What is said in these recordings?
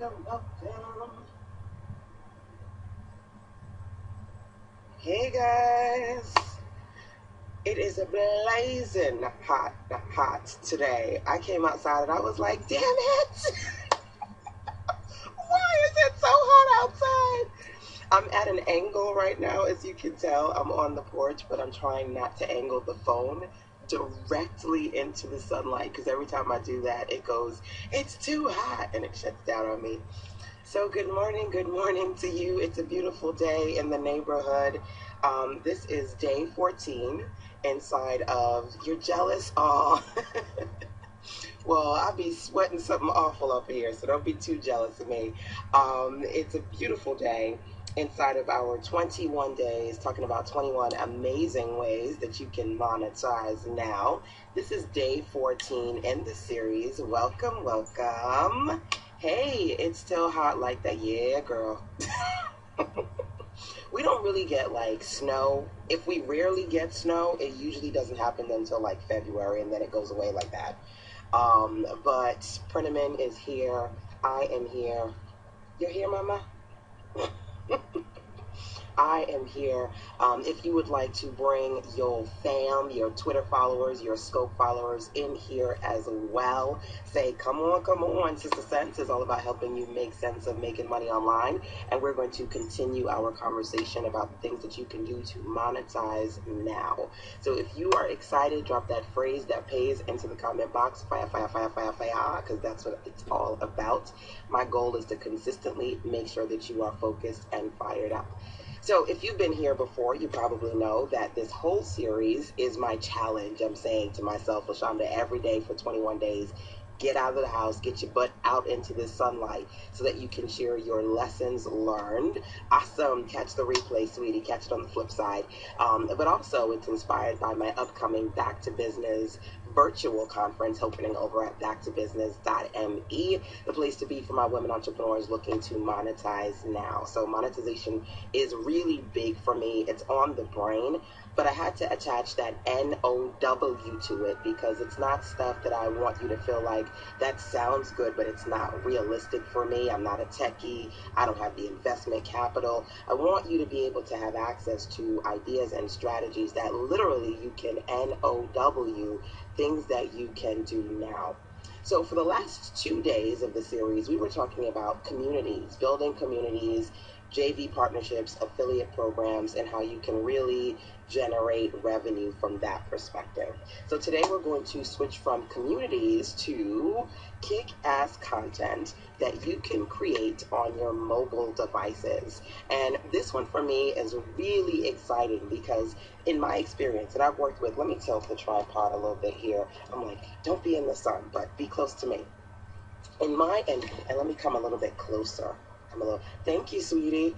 welcome. Hey guys, it is a blazing hot today. I came outside and I was like, damn it! Why is it so hot outside? I'm at an angle right now, as you can tell. I'm on the porch, but I'm trying not to angle the phone directly into the sunlight because every time I do that, it goes, it's too hot, and it shuts down on me. So good morning to you. It's a beautiful day in the neighborhood. This is day 14 inside of You're Jealous? Aw. Well, I'll be sweating something awful up here, so don't be too jealous of me. It's a beautiful day inside of our 21 days, talking about 21 amazing ways that you can monetize now. This is day 14 in the series. Welcome, welcome. Hey, it's still hot like that. Yeah, girl. We don't really get like snow. If we rarely get snow, it usually doesn't happen until like February, and then it goes away like that. But Printerman is here. I am here. You're here, Mama? I am here. If you would like to bring your fam, your Twitter followers, your Scope followers in here as well, say, come on. Sister Sense is all about helping you make sense of making money online. And we're going to continue our conversation about the things that you can do to monetize now. So if you are excited, drop that phrase that pays into the comment box, fire, because that's what it's all about. My goal is to consistently make sure that you are focused and fired up. So if you've been here before, you probably know that this whole series is my challenge. I'm saying to myself, LaShanda, every day for 21 days, get out of the house, get your butt out into the sunlight so that you can share your lessons learned. Awesome. Catch the replay, sweetie. Catch it on the flip side. But also it's inspired by my upcoming Back to Business virtual conference opening over at backtobusiness.me, the place to be for my women entrepreneurs looking to monetize now. So monetization is really big for me. It's on the brain, but I had to attach that N-O-W to it because it's not stuff that I want you to feel like that sounds good, but it's not realistic for me. I'm not a techie. I don't have the investment capital. I want you to be able to have access to ideas and strategies that literally you can N-O-W, things that you can do now. So for the last 2 days of the series, we were talking about communities, building communities, JV partnerships, affiliate programs, and how you can really generate revenue from that perspective. So today we're going to switch from communities to kick-ass content that you can create on your mobile devices. And this one for me is really exciting because in my experience, and I've worked with, let me tilt the tripod a little bit here. I'm like, don't be in the sun, but be close to me. And let me come a little bit closer. Thank you, sweetie.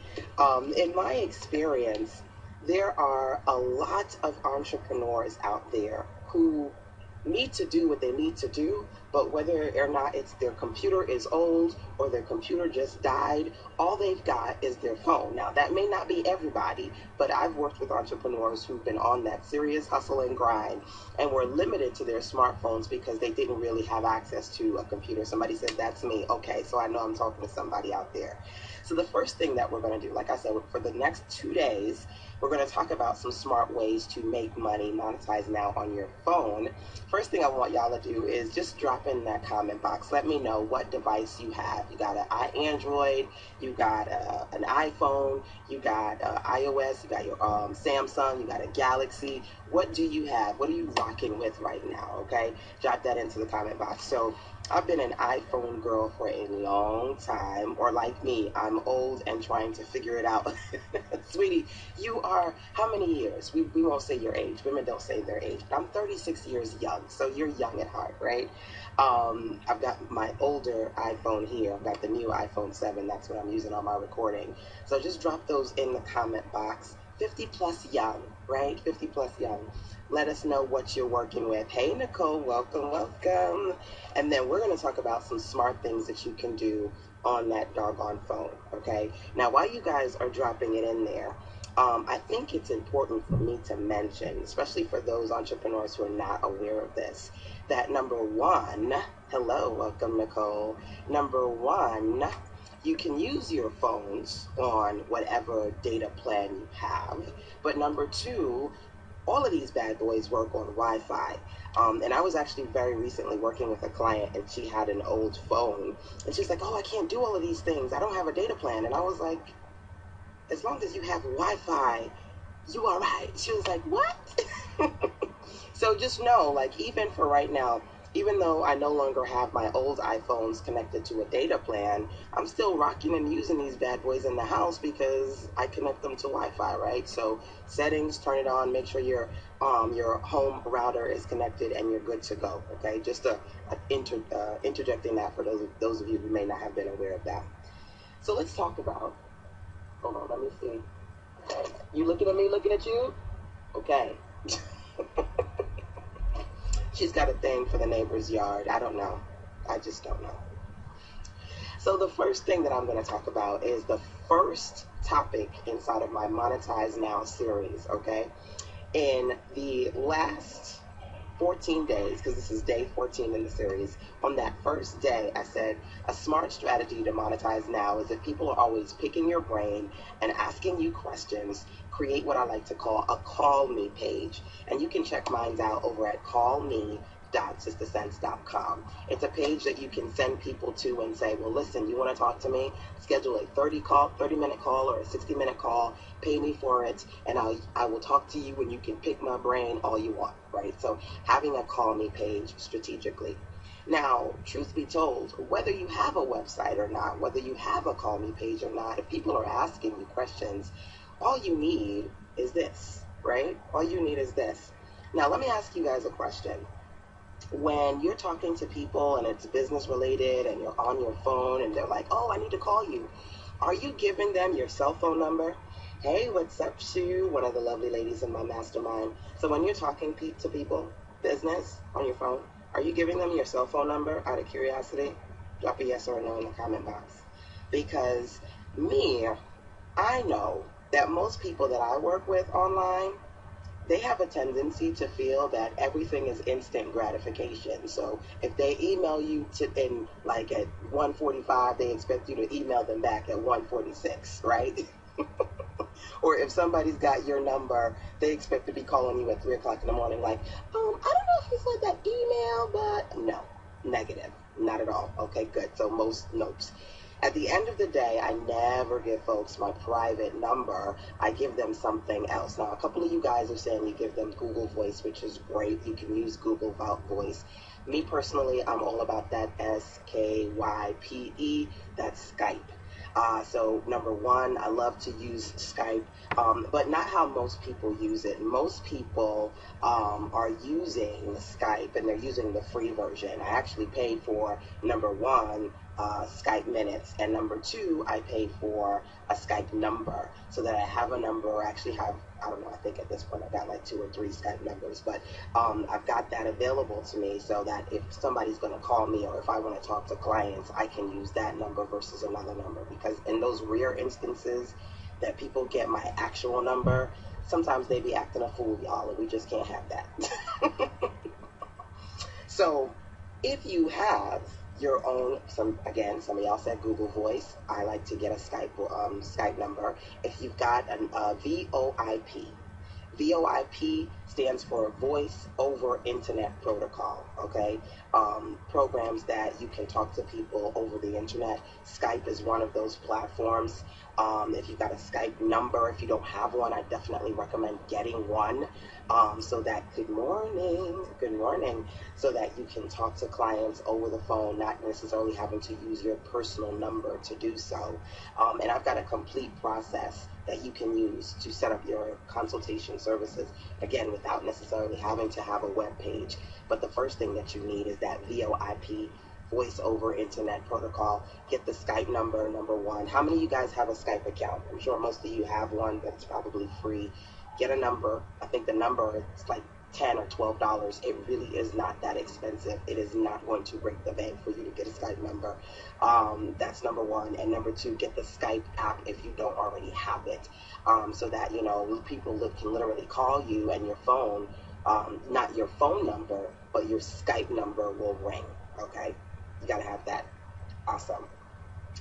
In my experience, there are a lot of entrepreneurs out there who need to do what they need to do, but whether or not it's their computer is old or their computer just died, all they've got is their phone. Now, that may not be everybody, but I've worked with entrepreneurs who've been on that serious hustle and grind and were limited to their smartphones because they didn't really have access to a computer. Somebody said, that's me. Okay, so I know I'm talking to somebody out there. So the first thing that we're going to do, like I said, for the next 2 days, we're going to talk about some smart ways to make money, monetize now on your phone. First thing I want y'all to do is just drop in that comment box. Let me know what device you have. You got an Android, you got an iPhone, you got iOS, you got your Samsung, you got a Galaxy. What do you have? What are you rocking with right now? Okay, drop that into the comment box. So I've been an iPhone girl for a long time, or like me, I'm old and trying to figure it out. Sweetie, you are how many years? We won't say your age. Women don't say their age. But I'm 36 years young, so you're young at heart, right? I've got my older iPhone here. I've got the new iPhone 7. That's what I'm using on my recording. So just drop those in the comment box. 50 plus young, right? 50 plus young. Let us know what you're working with. Hey, Nicole, welcome. And then we're going to talk about some smart things that you can do on that doggone phone, okay? Now, while you guys are dropping it in there, I think it's important for me to mention, especially for those entrepreneurs who are not aware of this, that number one, hello, welcome, Nicole. Number one, you can use your phones on whatever data plan you have. But number two, all of these bad boys work on Wi-Fi. And I was actually very recently working with a client, and she had an old phone, and she's like, "Oh, I can't do all of these things. I don't have a data plan." And I was like, "As long as you have Wi-Fi, you are right." She was like, "What?" So just know, like, even for right now, even though I no longer have my old iPhones connected to a data plan, I'm still rocking and using these bad boys in the house because I connect them to Wi-Fi, right? So settings, turn it on, make sure your home router is connected and you're good to go. Okay, just interjecting that for those of you who may not have been aware of that. So let's talk about. Hold on, let me see. Okay, you looking at me, looking at you? Okay. She's got a thing for the neighbor's yard. I don't know. I just don't know. So the first thing that I'm going to talk about is the first topic inside of my Monetize Now series, okay? In the last 14 days, because this is day 14 in the series, on that first day, I said a smart strategy to monetize now is if people are always picking your brain and asking you questions, create what I like to call a call me page. And you can check mine out over at callme.sistersense.com. It's a page that you can send people to and say, well, listen, you want to talk to me? Schedule a 30-minute call or a 60-minute call, pay me for it, and I will talk to you and you can pick my brain all you want, right? So having a call me page strategically. Now, truth be told, whether you have a website or not, whether you have a call me page or not, if people are asking you questions, all you need is this, right? All you need is this. Now, let me ask you guys a question. When you're talking to people and it's business related and you're on your phone and they're like, oh, I need to call you, are you giving them your cell phone number? Hey, what's up, Sue? One of the lovely ladies in my mastermind. So when you're talking to people, business, on your phone, are you giving them your cell phone number out of curiosity? Drop a yes or a no in the comment box. Because I know that most people that I work with online, they have a tendency to feel that everything is instant gratification. So if they email you at 1:45, they expect you to email them back at 1:46, right? Or if somebody's got your number, they expect to be calling you at 3 o'clock in the morning like, I don't know if you said that email, but no, negative, not at all. Okay, good. So most notes. At the end of the day, I never give folks my private number. I give them something else. Now, a couple of you guys are saying you give them Google Voice, which is great. You can use Google Voice. Me personally, I'm all about that SKYPE. That's Skype. So number one, I love to use Skype, but not how most people use it. Most people are using Skype and they're using the free version. I actually paid for number one, Skype minutes, and number two, I paid for a Skype number so that I have a number, or actually have, I don't know, I think at this point I've got like 2 or 3 Skype numbers, but I've got that available to me so that if somebody's going to call me or if I want to talk to clients, I can use that number versus another number, because in those rare instances that people get my actual number, sometimes they be acting a fool, y'all, and we just can't have that. So if you have your own, some of y'all said Google Voice, I like to get a Skype number. If you've got a VoIP, VoIP stands for Voice over Internet Protocol, okay? Programs that you can talk to people over the internet. Skype is one of those platforms. If you've got a Skype number, if you don't have one, I definitely recommend getting one, so that, good morning, so that you can talk to clients over the phone, not necessarily having to use your personal number to do so. And I've got a complete process that you can use to set up your consultation services, again, without necessarily having to have a web page. But the first thing that you need is that VoIP, Voice over Internet Protocol. Get the Skype number one. How many of you guys have a Skype account? I'm sure most of you have one, but it's probably free. Get a number. I think the number is like $10 or $12. It really is not that expensive. It is not going to break the bank for you to get a Skype number. That's number one. And number two, get the Skype app if you don't already have it, so that, you know, people can literally call you and your phone, not your phone number, but your Skype number will ring, okay? You got to have that. Awesome.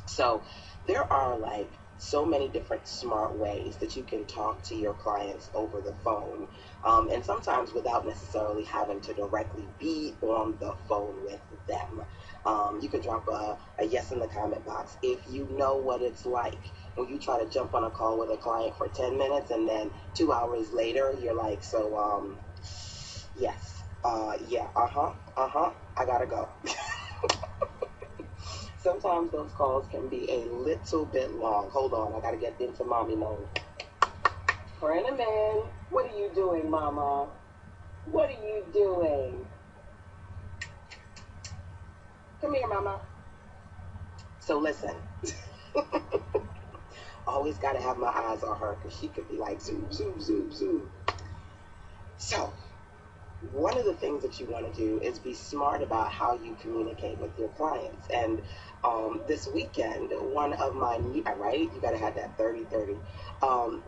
So there are like so many different smart ways that you can talk to your clients over the phone, and sometimes without necessarily having to directly be on the phone with them. You can drop a yes in the comment box if you know what it's like when you try to jump on a call with a client for 10 minutes and then 2 hours later you're like, so yes, yeah, I gotta go. Sometimes those calls can be a little bit long. Hold on, I gotta get into mommy mode. Freneman, what are you doing, mama? What are you doing? Come here, mama. So listen, always gotta have my eyes on her because she could be like zoom, zoom, zoom, zoom. So one of the things that you want to do is be smart about how you communicate with your clients. And this weekend, one of my new, right, you got to have that 30-30.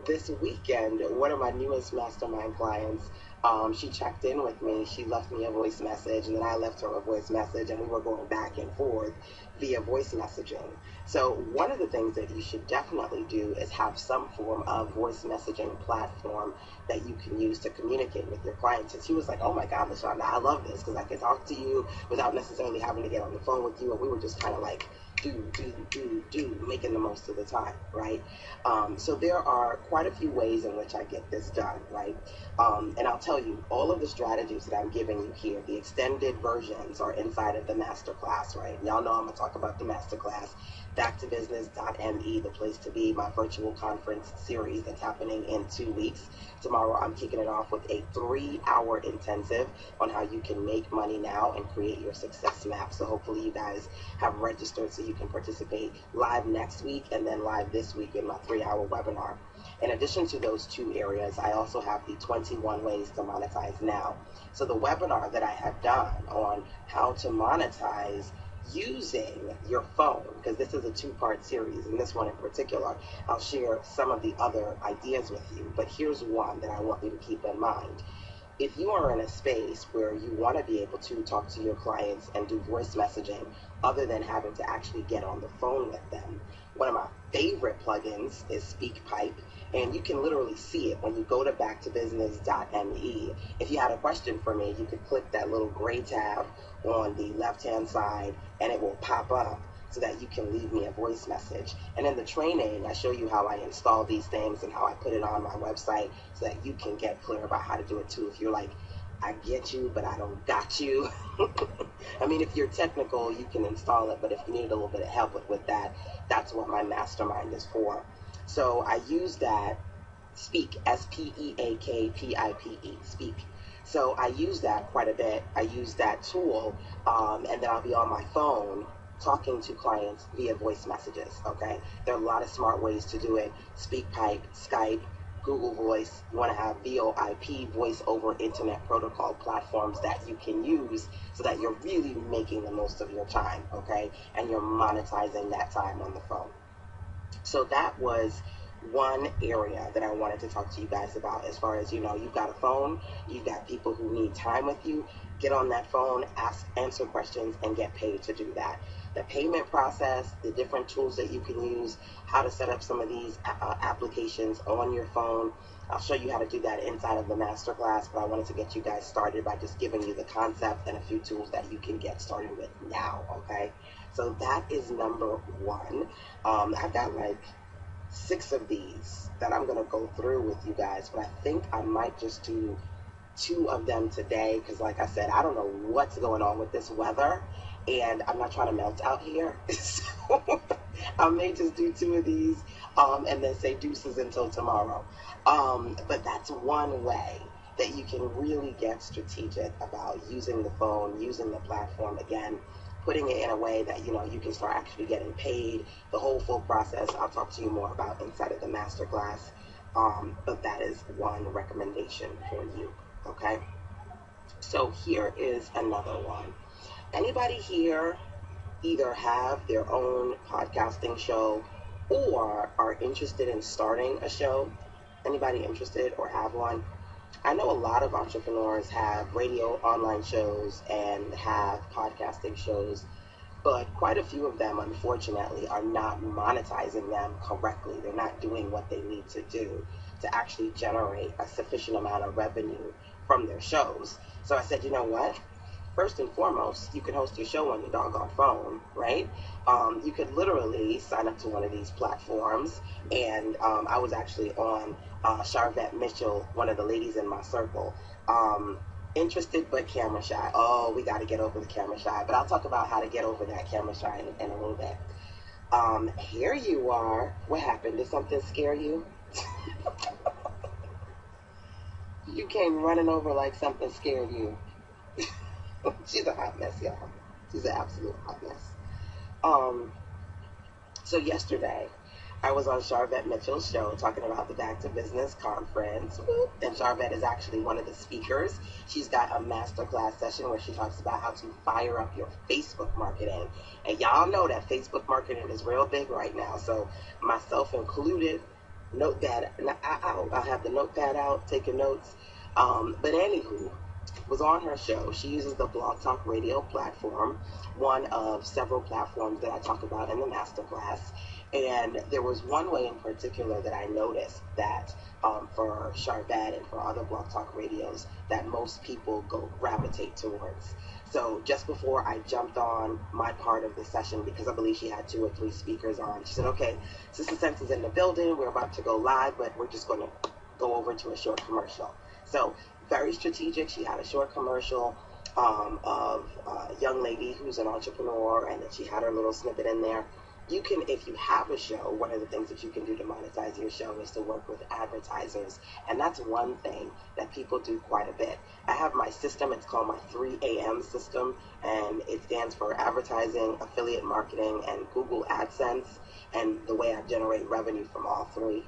This weekend, one of my newest mastermind clients, she checked in with me. She left me a voice message, and then I left her a voice message, and we were going back and forth via voice messaging. So one of the things that you should definitely do is have some form of voice messaging platform that you can use to communicate with your clients. And she was like, oh my God, LaShanda, I love this because I can talk to you without necessarily having to get on the phone with you. And we were just kind of like, making the most of the time, right? So there are quite a few ways in which I get this done, right? And I'll tell you, all of the strategies that I'm giving you here, the extended versions are inside of the masterclass, right? Y'all know I'm going to talk about the masterclass. Backtobusiness.me, the place to be, my virtual conference series that's happening in 2 weeks. Tomorrow I'm kicking it off with a 3-hour intensive on how you can make money now and create your success map. So hopefully you guys have registered so you can participate live next week and then live this week in my 3-hour webinar. In addition to those 2 areas, I also have the 21 ways to monetize now. So the webinar that I have done on how to monetize using your phone, because this is a 2-part series, and this one in particular, I'll share some of the other ideas with you, but here's one that I want you to keep in mind. If you are in a space where you want to be able to talk to your clients and do voice messaging other than having to actually get on the phone with them, one of my favorite plugins is SpeakPipe, and you can literally see it when you go to backtobusiness.me. If you had a question for me, you could click that little gray tab on the left-hand side, and it will pop up so that you can leave me a voice message. And in the training, I show you how I install these things and how I put it on my website so that you can get clear about how to do it too. If you're like, I get you, but I don't got you. I mean, if you're technical, you can install it, but if you need a little bit of help with that, that's what my mastermind is for. So I use that Speak, SPEAKPIPE, Speak. So I use that quite a bit. I use that tool, and then I'll be on my phone talking to clients via voice messages, okay? There are a lot of smart ways to do it. SpeakPipe, Skype, Google Voice. You want to have VoIP, voice over internet protocol platforms that you can use so that you're really making the most of your time, okay? And you're monetizing that time on the phone. So that was one area that I wanted to talk to you guys about. As far as, you know, you've got a phone, you've got people who need time with you, get on that phone, answer questions, and get paid to do that. The payment process, the different tools that you can use, how to set up some of these applications on your phone. I'll show you how to do that inside of the masterclass, but I wanted to get you guys started by just giving you the concept and a few tools that you can get started with now, okay? So that is number one. I've got like 6 of these that I'm going to go through with you guys, but I think I might just do 2 of them today because, like I said, I don't know what's going on with this weather, and I'm not trying to melt out here. So I may just do 2 of these and then say deuces until tomorrow. But that's one way that you can really get strategic about using the phone, using the platform, again, putting it in a way that, you know, you can start actually getting paid. The whole full process, I'll talk to you more about inside of the masterclass. But that is one recommendation for you, okay? So here is another one. Anybody here either have their own podcasting show or are interested in starting a show? Anybody interested or have one? I know a lot of entrepreneurs have radio online shows and have podcasting shows. but quite a few of them, unfortunately, are not monetizing them correctly. They're not doing what they need to do to actually generate a sufficient amount of revenue from their shows. So I said, you know what? First and foremost, you can host your show on your doggone phone, right? You could literally sign up to one of these platforms. And I was actually on Charvette Mitchell, one of the ladies in my circle. Interested but camera shy. Oh, we got to get over the camera shy. But I'll talk about how to get over that camera shy in a little bit. Here you are. What happened? Did something scare you? You came running over like something scared you. She's a hot mess, y'all. She's an absolute hot mess. So yesterday, I was on Charvette Mitchell's show talking about the Back to Business conference. And Charvette is actually one of the speakers. She's got a masterclass session where she talks about how to fire up your Facebook marketing. And y'all know that Facebook marketing is real big right now. So myself included, note that. I'll have the notepad out, taking notes. But anywho, was on her show. She uses the Blog Talk Radio platform, one of several platforms that I talk about in the masterclass. And there was one way in particular that I noticed that for Charvette and for other Blog Talk radios that most people gravitate towards. So just before I jumped on my part of the session, because I believe she had 2 or 3 speakers on, she said, okay, Sister Sense is in the building. We're about to go live, but we're just going to go over to a short commercial. So very strategic. She had a short commercial of a young lady who's an entrepreneur, and then she had her little snippet in there. You can, if you have a show, one of the things that you can do to monetize your show is to work with advertisers. And that's one thing that people do quite a bit. I have my system. It's called my 3 a.m. system, and it stands for advertising, affiliate marketing, and Google AdSense, and the way I generate revenue from all 3.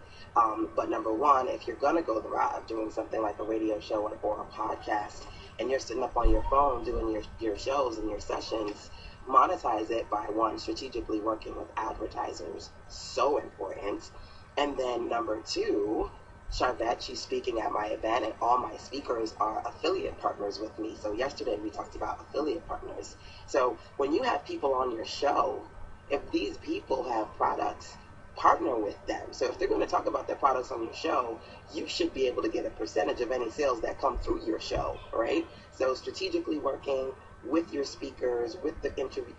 But number one, if you're going to go the route of doing something like a radio show or a podcast, and you're sitting up on your phone doing your shows and your sessions, monetize it by, one, strategically working with advertisers. So important. And then number 2, Charvette, she's speaking at my event, and all my speakers are affiliate partners with me. So yesterday we talked about affiliate partners. So when you have people on your show, if these people have products, partner with them. So if they're going to talk about their products on your show, you should be able to get a percentage of any sales that come through your show, right? So strategically working with your speakers, with the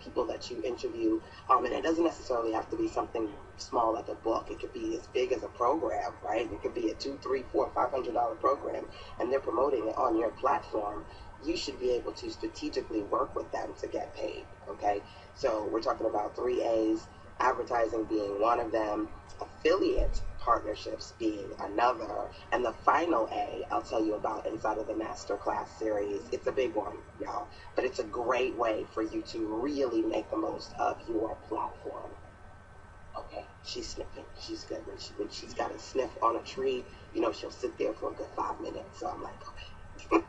people that you interview, and it doesn't necessarily have to be something small like a book. It could be as big as a program, right? It could be a $200, $300, $400, $500 program, and they're promoting it on your platform. You should be able to strategically work with them to get paid, okay? So we're talking about 3 A's, advertising being one of them, affiliate partnerships being another, and the final A I'll tell you about inside of the masterclass series. It's a big one, y'all, but it's a great way for you to really make the most of your platform. Okay, she's sniffing. She's good. When she's got a sniff on a tree, you know she'll sit there for a good 5 minutes. So I'm like, okay.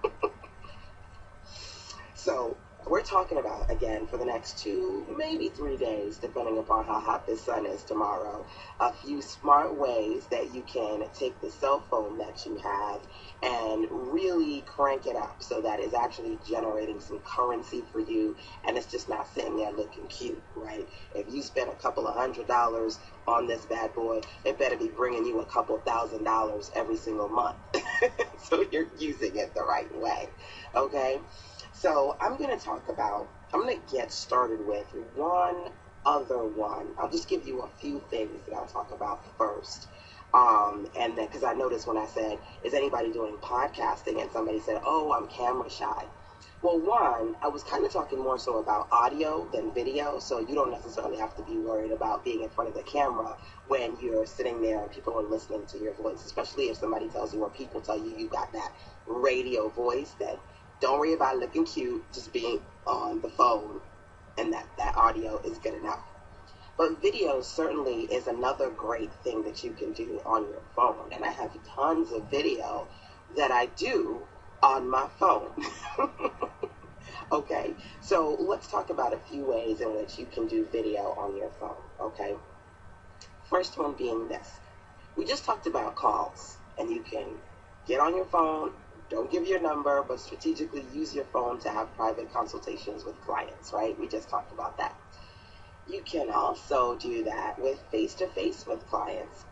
So we're talking about, again, for the next 2, maybe 3 days, depending upon how hot this sun is tomorrow, a few smart ways that you can take the cell phone that you have and really crank it up so that it's actually generating some currency for you, and it's just not sitting there looking cute, right? If you spend a couple of $100s on this bad boy, it better be bringing you a couple $1,000s every single month. So you're using it the right way, okay? So I'm going to get started with one other one. I'll just give you a few things that I'll talk about first. And then, because I noticed when I said, is anybody doing podcasting? And somebody said, oh, I'm camera shy. Well, one, I was kind of talking more so about audio than video. So you don't necessarily have to be worried about being in front of the camera when you're sitting there and people are listening to your voice, especially if somebody tells you or people tell you you got that radio voice. That don't worry about looking cute, just being on the phone, and that audio is good enough. But video certainly is another great thing that you can do on your phone. And I have tons of video that I do on my phone. Okay, so let's talk about a few ways in which you can do video on your phone, okay? First one being this. We just talked about calls, and you can get on your phone. Don't give your number, but strategically use your phone to have private consultations with clients, right? We just talked about that. You can also do that with face-to-face with clients.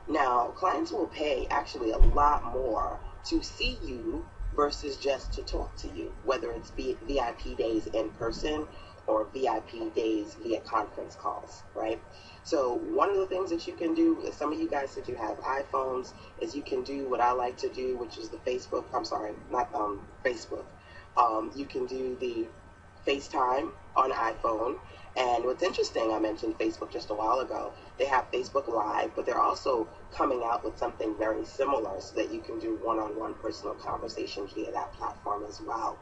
Now, clients will pay actually a lot more to see you versus just to talk to you, whether it's VIP days in person or VIP days via conference calls, right? So one of the things that you can do, some of you guys that you have iPhones, is you can do what I like to do, which is the Facebook, I'm sorry, not Facebook. You can do the FaceTime on iPhone. And what's interesting, I mentioned Facebook just a while ago. They have Facebook Live, but they're also coming out with something very similar so that you can do one-on-one personal conversations via that platform as well.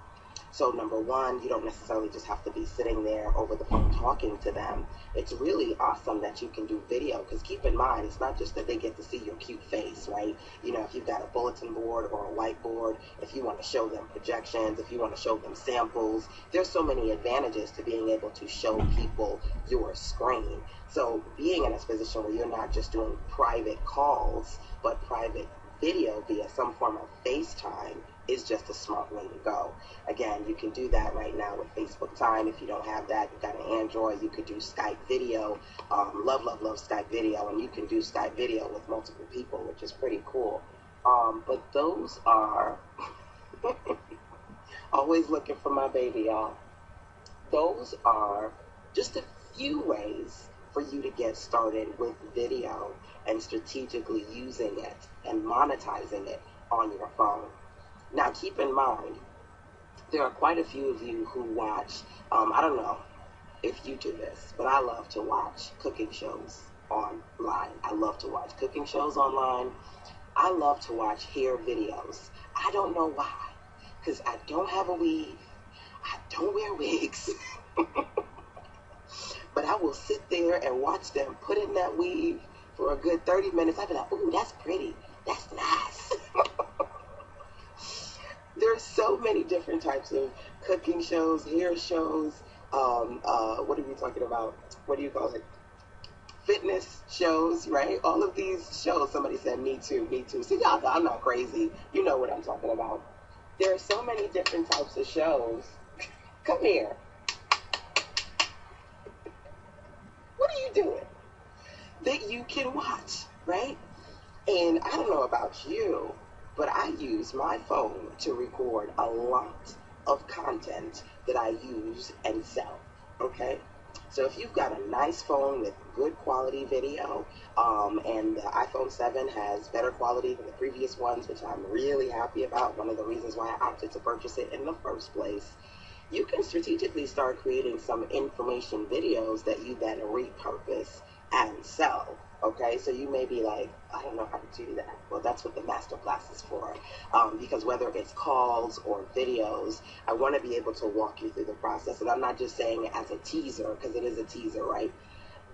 So number one, you don't necessarily just have to be sitting there over the phone talking to them. It's really awesome that you can do video, because keep in mind, it's not just that they get to see your cute face, right? You know, if you've got a bulletin board or a whiteboard, if you want to show them projections, if you want to show them samples, there's so many advantages to being able to show people your screen. So being in a position where you're not just doing private calls, but private video via some form of FaceTime is just a smart way to go. Again, you can do that right now with Facebook Time. If you don't have that, you've got an Android, you could do Skype video. Love Skype video, and you can do Skype video with multiple people, which is pretty cool. But those are always looking for my baby, y'all. Those are just a few ways for you to get started with video and strategically using it and monetizing it on your phone. Now, keep in mind, there are quite a few of you who watch, I don't know if you do this, but I love to watch cooking shows online. I love to watch cooking shows online. I love to watch hair videos. I don't know why, because I don't have a weave. I don't wear wigs. But I will sit there and watch them put in that weave for a good 30 minutes. I'll be like, ooh, that's pretty. That's nice. There's so many different types of cooking shows, hair shows, what are we talking about? What do you call it? Fitness shows, right? All of these shows, somebody said, me too. See, y'all, I'm not crazy. You know what I'm talking about. There are so many different types of shows. Come here. What are you doing? That you can watch, right? And I don't know about you, but I use my phone to record a lot of content that I use and sell, okay? So if you've got a nice phone with good quality video, and the iPhone 7 has better quality than the previous ones, which I'm really happy about, one of the reasons why I opted to purchase it in the first place, you can strategically start creating some information videos that you then repurpose and sell. Okay, so you may be like, I don't know how to do that. Well, that's what the masterclass is for. Because whether it's calls or videos, I want to be able to walk you through the process. And I'm not just saying it as a teaser, because it is a teaser, right?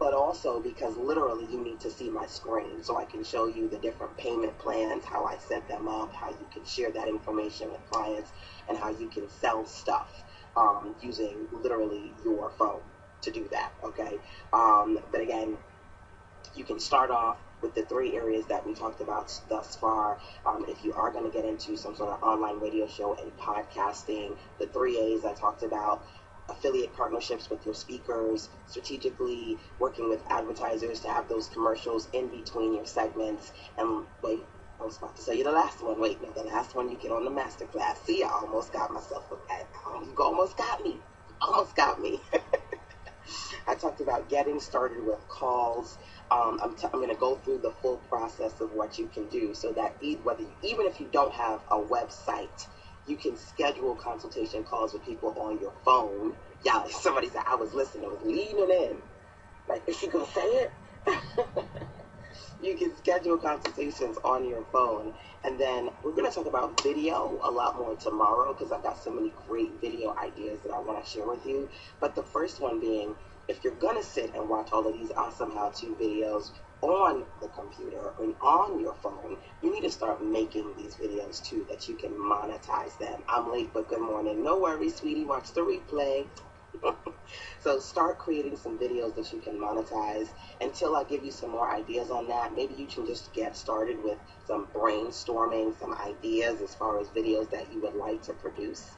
But also because literally you need to see my screen so I can show you the different payment plans, how I set them up, how you can share that information with clients, and how you can sell stuff using literally your phone to do that, okay? But again, you can start off with the 3 areas that we talked about thus far. If you are going to get into some sort of online radio show and podcasting, the 3 A's I talked about: affiliate partnerships with your speakers, strategically working with advertisers to have those commercials in between your segments, and wait, I was about to tell you the last one. Wait, no, the last one you get on the masterclass. See, I almost got myself with that. You almost got me. Almost got me. I talked about getting started with calls. I'm going to go through the full process of what you can do so that even if you don't have a website, you can schedule consultation calls with people on your phone. Yeah, somebody said, I was listening, I was leaning in. Like, is she going to say it? You can schedule consultations on your phone. And then we're going to talk about video a lot more tomorrow, because I've got so many great video ideas that I want to share with you. But the first one being, if you're going to sit and watch all of these awesome how-to videos on the computer and on your phone, you need to start making these videos too, that you can monetize them. I'm late, but good morning. No worries, sweetie. Watch the replay. So start creating some videos that you can monetize. Until I give you some more ideas on that, maybe you can just get started with some brainstorming, some ideas as far as videos that you would like to produce.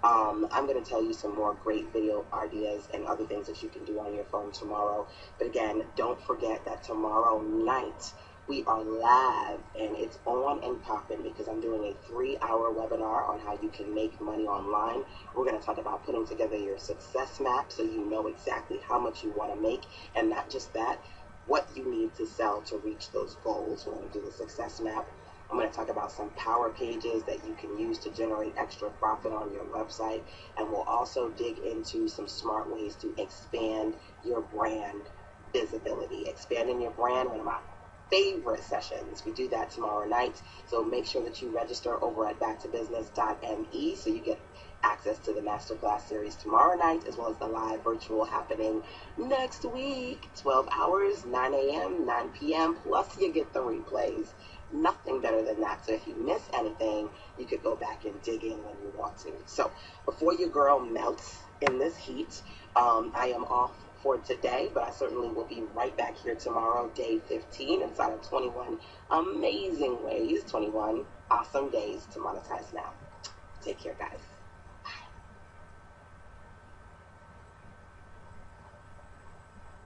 I'm going to tell you some more great video ideas and other things that you can do on your phone tomorrow. But again, don't forget that tomorrow night we are live and it's on and popping, because I'm doing a 3-hour webinar on how you can make money online. We're going to talk about putting together your success map so you know exactly how much you want to make, and not just that, what you need to sell to reach those goals. We're going to do the success map. I'm going to talk about some power pages that you can use to generate extra profit on your website, and we'll also dig into some smart ways to expand your brand visibility. Expanding your brand, one of my favorite sessions. We do that tomorrow night, so make sure that you register over at backtobusiness.me so you get access to the masterclass series tomorrow night, as well as the live virtual happening next week, 12 hours, 9 a.m., 9 p.m., plus you get the replays. Nothing better than that. So if you miss anything, you could go back and dig in when you want to. So before your girl melts in this heat, I am off for today, but I certainly will be right back here tomorrow, day 15, inside of 21 amazing ways, 21 awesome days to monetize now. Take care, guys.